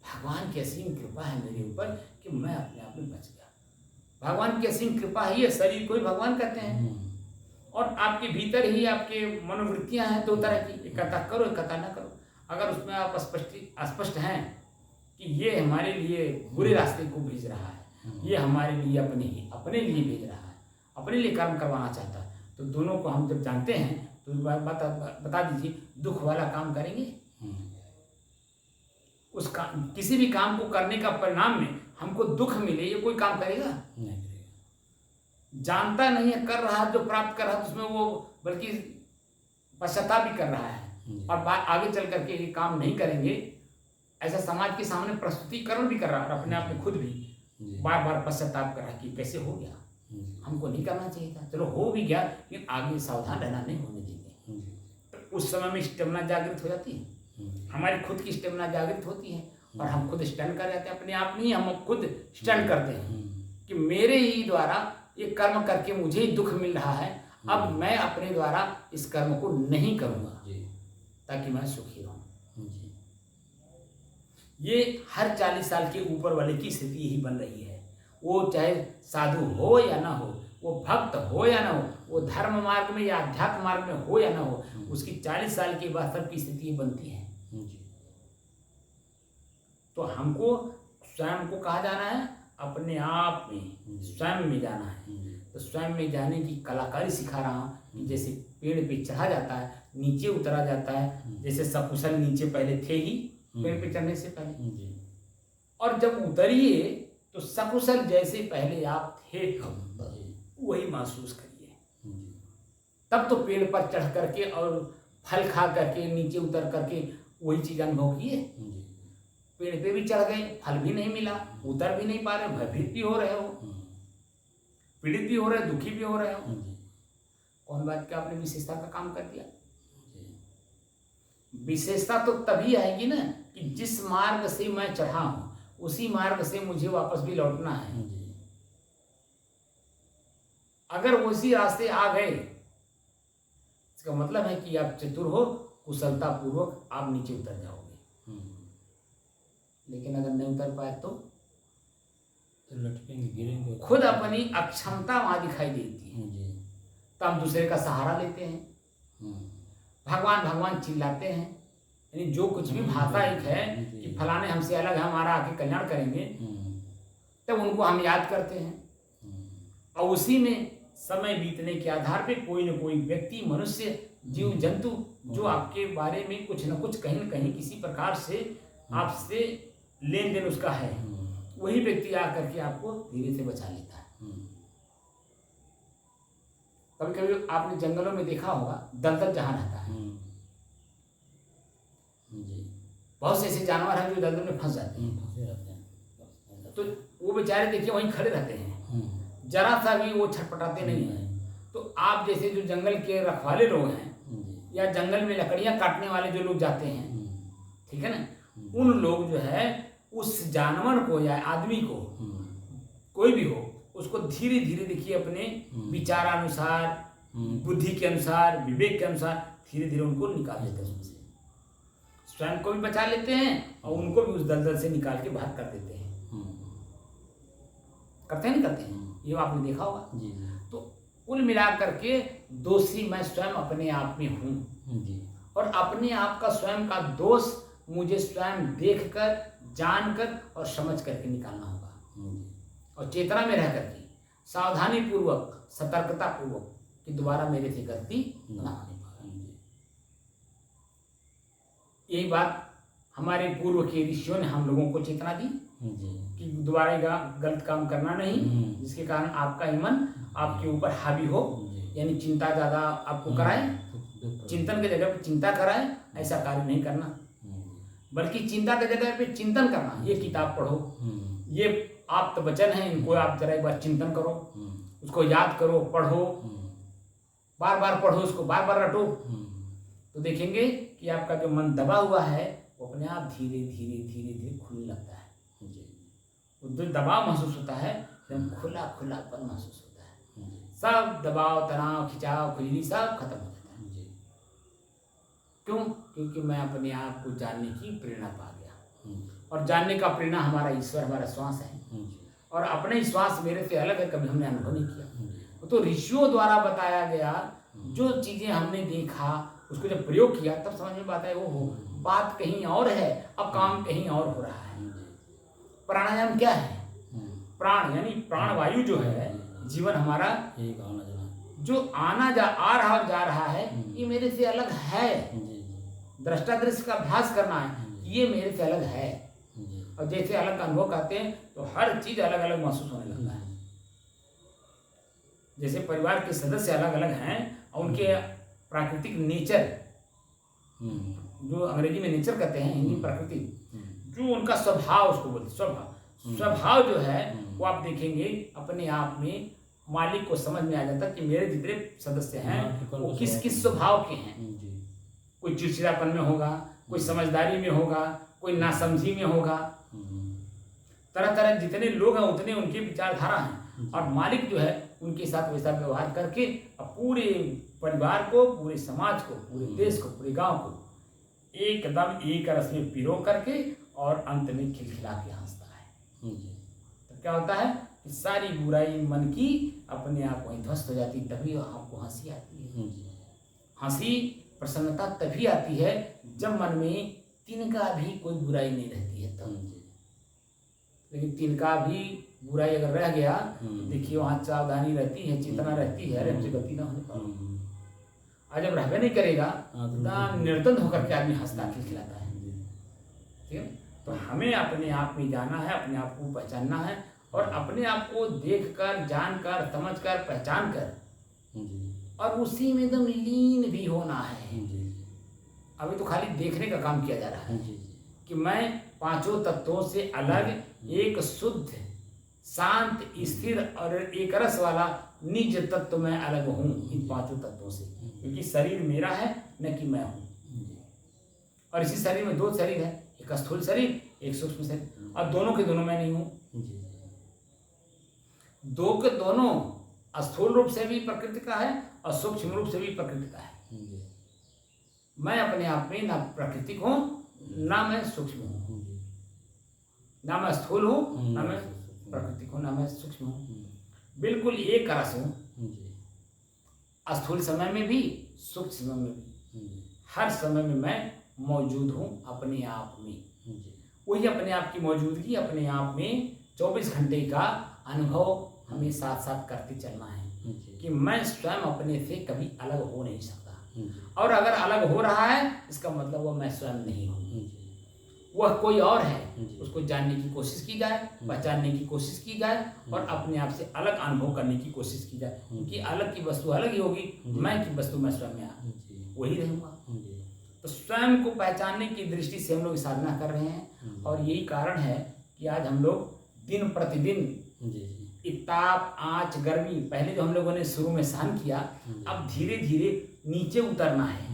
भगवान की असीम कृपा है मेरे ऊपर कि मैं अपने आप में बच गया। भगवान की असीम कृपा ही है, शरीर को ही भगवान कहते हैं, और आपके भीतर ही आपके मनोवृत्तियां हैं दो तरह की, एक कथा करो एक कथा ना करो। अगर उसमें आप स्पष्ट हैं कि ये हमारे लिए बुरे रास्ते को भेज रहा है, ये हमारे लिए अपने लिए भेज रहा है, अपने लिए कर्म करवाना चाहता है, तो दोनों को हम जब जानते हैं तो बता दीजिए दुख वाला काम करेंगे? उस काम, किसी भी काम को करने का परिणाम में हमको दुख मिले ये कोई काम करेगा? नहीं। जानता नहीं है, कर रहा है, जो प्राप्त कर रहा है उसमें वो बल्कि पश्चाताप भी कर रहा है, और आगे चल करके ये काम नहीं करेंगे ऐसा समाज के सामने प्रस्तुतिकरण भी कर रहा है, और अपने आप में खुद भी बार बार पश्चाताप कर रहा है कि कैसे हो गया, हमको नहीं करना चाहिए था, चलो हो भी गया लेकिन आगे सावधान रहना, नहीं होने देंगे। तो उस समय में स्टेमिना जागृत हो जाती है, हमारी खुद की स्टेमिना जागृत होती है और हम खुद स्टैंड कर जाते हैं, अपने आप नहीं हम खुद स्टैंड करते हैं कि मेरे ही द्वारा ये कर्म करके मुझे ही दुख मिल रहा है, अब मैं अपने द्वारा इस कर्म को नहीं करूँगा ताकि मैं सुखी रहूँ। ये हर 40 साल के ऊपर वाले की स्थिति यही बन रही है, वो चाहे साधु हो या ना हो, वो भक्त हो या ना हो, वो धर्म मार्ग में या अध्यात्म मार्ग में हो या ना हो, उसकी 40 साल के बाद सबकी स्थिति बनती है। तो हमको स्वयं को कहा जाना है, अपने आप में स्वयं में जाना है। तो स्वयं में जाने की कलाकारी सिखा रहा हूँ कि जैसे पेड़ पे चढ़ा जाता है, नीचे उतरा जाता है, जैसे सकुशल नीचे पहले थे ही पेड़ पे चढ़ने से पहले, और जब उतरिए तो सकुशल जैसे पहले आप थे वही महसूस करिए। तब तो पेड़ पर चढ़ करके और फल खा करके नीचे उतर करके वही चीज अनुभव किए। पेड़ पे भी चढ़ गए, फल भी नहीं मिला, उतर भी नहीं पा रहे, भयभीत भी हो रहे हो, पीड़ित भी हो रहे, दुखी भी हो रहे हो, कौन बात का आपने विशेषता का काम कर दिया? विशेषता तो तभी आएगी ना कि जिस मार्ग से मैं चढ़ा हूं उसी मार्ग से मुझे वापस भी लौटना है। अगर वो इसी रास्ते आ गए इसका मतलब है कि आप चतुर हो, कुशलता पूर्वक आप नीचे उतर जाओगे। लेकिन अगर नहीं उतर पाए तो लटकेंगे, गिरेंगे, खुद अपनी अक्षमता वहां दिखाई देती है, तो हम दूसरे का सहारा लेते हैं, भगवान भगवान चिल्लाते हैं, यानी जो कुछ भी भाषा एक है कि फलाने हमसे अलग है, हमारा आके कल्याण करेंगे, तब उनको हम याद करते हैं। और उसी में समय बीतने के आधार पे कोई न कोई व्यक्ति, मनुष्य, जीव जंतु जो आपके बारे में कुछ न कुछ कहीं न कहीं किसी प्रकार से आपसे लेन देन उसका है, वही व्यक्ति आकर के आपको धीरे से बचा लेता है। कभी कभी आपने जंगलों में देखा होगा दलदल जहाँ रहता है, बहुत से ऐसे जानवर हैं जो दलदल में फंस जाते हैं, तो वो बेचारे देखिए वहीं खड़े रहते हैं, जरा सा भी वो छटपटाते नहीं हैं। तो आप जैसे जो जंगल के रखवाले लोग हैं या जंगल में लकड़ियां काटने वाले जो लोग जाते हैं, ठीक है ना, उन लोग जो है उस जानवर को या आदमी को, कोई भी हो, उसको धीरे धीरे देखिए अपने विचारानुसार, बुद्धि के अनुसार, विवेक के अनुसार धीरे धीरे उनको निकाल लेते हैं, उसमें से स्वयं को भी बचा लेते हैं और उनको भी उस दलदल से निकाल के बाहर कर देते हैं। करते हैं नहीं करते हैं, ये आपने देखा होगा। तो कुल मिलाकर के दोषी मैं स्वयं अपने आप में हूँ, और अपने आप का स्वयं का दोष मुझे स्वयं देखकर, जानकर और समझ करके निकालना होगा, और चेतना में रह करके सावधानी पूर्वक, सतर्कता पूर्वक कि दोबारा मेरे से गलती ना होने पाए। यही बात हमारे पूर्व के ऋषियों ने हम लोगों को चेतना दी कि दोबारा गलत काम करना नहीं, जिसके कारण आपका ईमान आपके ऊपर हावी हो, यानी चिंता ज़्यादा आपको कराए, चिंतन की जगह पे चिंता कराए, ऐसा कार्य नहीं करना, बल्कि चिंता की जगह पे चिंतन करना। ये किताब पढ़ो, ये आप तो वचन है, इनको आप जरा एक बार चिंतन करो, उसको याद करो, पढ़ो, बार बार पढ़ो, उसको बार बार रटो, तो देखेंगे कि आपका जो मन दबा हुआ है वो अपने आप धीरे धीरे धीरे धीरे खुलने लगता है। जो दबाव महसूस होता है एकदम खुला खुलापन महसूस होता है, सब दबाव, तनाव, खिंचाव, खुजली सब खत्म हो जाता है। क्यों? क्योंकि मैं अपने आप को जानने की प्रेरणा पा गया, और जानने का प्रेरणा हमारा ईश्वर, हमारा श्वास है, और अपने श्वास मेरे से अलग है, कभी हमने अनुभव नहीं किया। तो ऋषियों द्वारा बताया गया जो चीजें हमने देखा, उसको जब प्रयोग किया तब समझ में आता है वो बात कहीं और है, अब काम कहीं और हो रहा है। प्राणायाम क्या है? प्राण यानी प्राणवायु जो है, जीवन हमारा जो आ रहा और जा रहा है, ये मेरे से अलग है। दृष्टा दृश्य का अभ्यास करना है, ये मेरे से अलग है। और जैसे अलग का अनुभव करते हैं तो हर चीज अलग अलग महसूस होने लगता है। जैसे परिवार के सदस्य अलग अलग हैं और उनके प्राकृतिक नेचर, जो अंग्रेजी में नेचर कहते हैं, हिंदी प्रकृति, जो उनका स्वभाव, उसको बोलते स्वभाव जो है वो आप देखेंगे अपने आप में मालिक को समझ में आ जाता है कि मेरे जितने सदस्य हैं वो किस किस स्वभाव के हैं। कोई चिड़चिड़ापन में होगा, कोई समझदारी में होगा, कोई नासमझी में होगा, तरह तरह जितने लोग हैं उतने उनकी विचारधारा हैं, और मालिक जो है उनके साथ वैसा व्यवहार करके अब पूरे परिवार को, पूरे समाज को, पूरे देश को, पूरे गांव को एकदम एक रस में पिरो करके और अंत में खिलखिला के हंसता है। तो क्या होता है कि सारी बुराई मन की अपने आप वहीं ध्वस्त हो जाती, तभी आपको हंसी आती है। हंसी, प्रसन्नता तभी आती है जब मन में तिनका भी कोई बुराई नहीं रहती है तब। लेकिन तिनका भी बुराई अगर रह गया तो देखिए वहाँ सावधानी रहती है, चेतना रहती है, हमसे गलती ना होने पाए। आज जब रहबे नहीं करेगा तो निर्तंद होकर के आदमी हंसता खिलखिलाता है। ठीक है, तो हमें अपने आप में जाना है, अपने आप को पहचानना है, और अपने आप को देखकर, जानकर, समझकर, पहचान कर और उसी में एकदम लीन भी होना है। अभी तो खाली देखने का काम किया जा रहा है कि मैं पांचों तत्वों से अलग एक शुद्ध, शांत, स्थिर और एक रस वाला निज तत्व में अलग हूँ इन पांचों तत्वों से, क्योंकि शरीर मेरा है न कि मैं हूँ। और इसी शरीर में दो शरीर है, एक स्थूल शरीर, एक सूक्ष्म शरीर, और दोनों के दोनों मैं नहीं हूँ। दो के दोनों स्थूल रूप से भी प्रकृति का है और सूक्ष्म रूप से भी प्रकृति का है। मैं अपने आप में ना प्राकृतिक हूँ, ना मैं सूक्ष्म हूँ, ना मैं स्थूल हूँ, ना मैं प्राकृतिक हूँ, ना मैं सूक्ष्म हूँ। बिल्कुल एक रस हूँ, स्थूल समय में भी, सूक्ष्म समय में भी, हर समय में मैं मौजूद हूँ अपने आप में। वही अपने आप की मौजूदगी, अपने आप में 24 घंटे का अनुभव हमें साथ साथ करते चलना है कि मैं स्वयं अपने से कभी अलग हो नहीं सकता। और अगर अलग हो रहा है इसका मतलब वह मैं स्वयं नहीं हूँ, जी, वह कोई और है। जी। उसको जानने की कोशिश की जाए, पहचानने की कोशिश की जाए और अपने आप से अलग अनुभव करने की कोशिश की जाए, क्योंकि अलग की वस्तु अलग ही होगी, मैं की वस्तु मैं स्वयं में जी, वही रहूँगा। जी, तो स्वयं को पहचानने की दृष्टि से हम लोग साधना कर रहे हैं और यही कारण है कि आज हम लोग दिन प्रतिदिन जी, ताप, आँच, गर्मी पहले जो हम लोगों ने शुरू में सहन किया, अब धीरे धीरे नीचे उतरना है।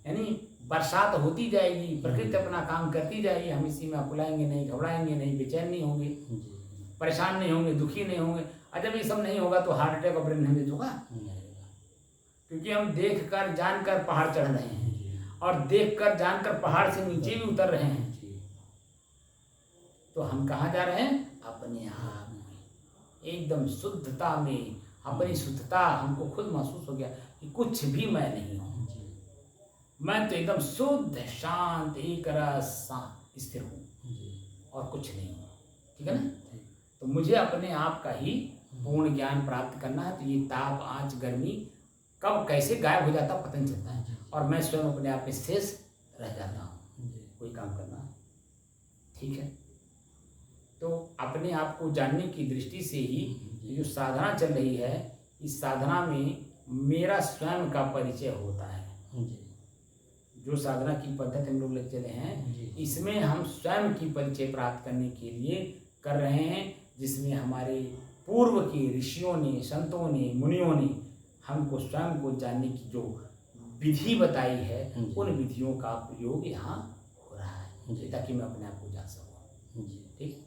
यानी बरसात होती जाएगी, प्रकृति अपना काम करती जाएगी, हम इसी में अकुलाएंगे नहीं, घबराएंगे नहीं, बेचैन नहीं होंगे, परेशान नहीं होंगे, दुखी नहीं होंगे। और जब ये सब नहीं होगा तो हार्ट अटैक और ब्रेन हेमरेज होगा, क्योंकि हम देख कर जानकर पहाड़ चढ़ रहे हैं और देख कर जानकर पहाड़ से नीचे भी उतर रहे हैं। तो हम कहाँ जा रहे हैं? अपने आप में, एकदम शुद्धता में। अपनी शुद्धता हमको खुद महसूस हो गया कि कुछ भी मैं नहीं हूँ, मैं तो एकदम शुद्ध, शांत, एक रस स्थिर हूँ और कुछ नहीं हूँ। ठीक है ना? तो मुझे अपने आप का ही पूर्ण ज्ञान प्राप्त करना है। तो ये ताप, आँच, गर्मी कब कैसे गायब हो जाता पता नहीं चलता है और मैं स्वयं अपने आप में शेष रह जाता हूँ। कोई काम करना है, ठीक है? तो अपने आप को जानने की दृष्टि से ही ये जो साधना चल रही है, इस साधना में मेरा स्वयं का परिचय होता है। जो साधना की पद्धति हम लोग ले चले हैं, इसमें हम स्वयं की परिचय प्राप्त करने के लिए कर रहे हैं, जिसमें हमारे पूर्व के ऋषियों ने, संतों ने, मुनियों ने हमको स्वयं को जानने की जो विधि बताई है, उन विधियों का प्रयोग यहाँ हो रहा है, ताकि मैं अपने आप को जान सकूँ। ठीक?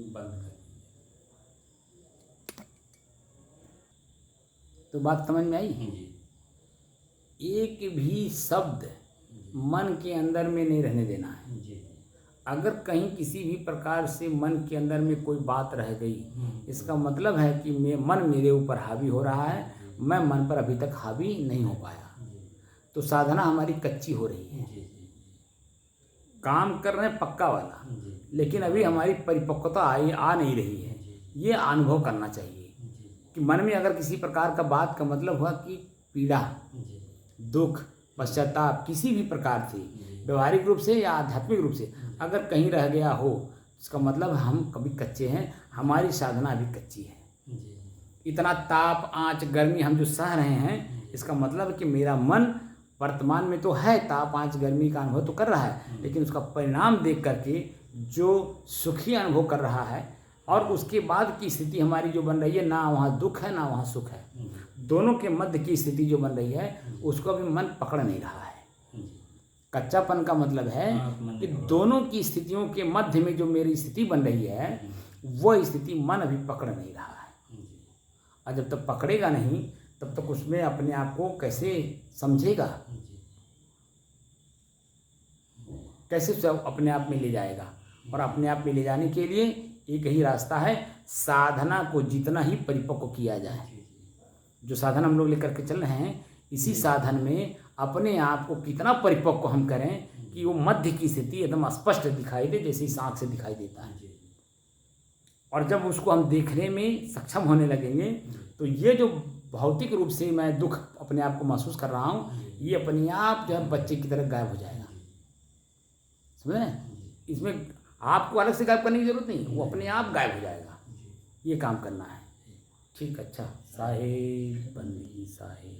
बंद कर दीजिए। तो बात समझ में आई? एक भी शब्द मन के अंदर में नहीं रहने देना है। अगर कहीं किसी भी प्रकार से मन के अंदर में कोई बात रह गई, इसका मतलब है कि मन मेरे ऊपर हावी हो रहा है, मैं मन पर अभी तक हावी नहीं हो पाया। तो साधना हमारी कच्ची हो रही है, काम कर रहे हैं पक्का वाला, लेकिन अभी हमारी परिपक्वता आ नहीं रही है। ये अनुभव करना चाहिए कि मन में अगर किसी प्रकार का बात का मतलब हुआ कि पीड़ा, दुख, पश्चाताप किसी भी प्रकार से, व्यवहारिक रूप से या आध्यात्मिक रूप से अगर कहीं रह गया हो, इसका मतलब हम कभी कच्चे हैं, हमारी साधना अभी कच्ची है। इतना ताप, आँच, गर्मी हम जो सह रहे हैं, इसका मतलब है कि मेरा मन वर्तमान में तो है, ताप, आँच, गर्मी का अनुभव तो कर रहा है, लेकिन उसका परिणाम देख करके जो सुखी अनुभव कर रहा है, और उसके बाद की स्थिति हमारी जो बन रही है, ना वहाँ दुख है ना वहाँ सुख है, दोनों के मध्य की स्थिति जो बन रही है उसको अभी मन पकड़ नहीं रहा है। कच्चापन का मतलब है कि दोनों की स्थितियों के मध्य में जो मेरी स्थिति बन रही है वह स्थिति मन अभी पकड़ नहीं रहा है। और जब तक पकड़ेगा नहीं तब तक उसमें अपने आप को कैसे समझेगा, कैसे उसे अपने आप में ले जाएगा। और अपने आप में ले जाने के लिए एक ही रास्ता है, साधना को जितना ही परिपक्व किया जाए। जो साधना हम लोग लेकर के चल रहे हैं, इसी साधन में अपने आप को कितना परिपक्व हम करें कि वो मध्य की स्थिति एकदम स्पष्ट दिखाई दे, जैसे इस आँख से दिखाई देता है। और जब उसको हम देखने में सक्षम होने लगेंगे तो ये जो भौतिक रूप से मैं दुख अपने आप को महसूस कर रहा हूँ, ये अपने आप जो है बच्चे की तरह गायब हो जाएगा। समझ रहे हैं? इसमें आपको अलग से गायब करने की जरूरत नहीं, वो अपने आप गायब हो जाएगा। ये काम करना है। ठीक, अच्छा। साहेब बंदी साहेब।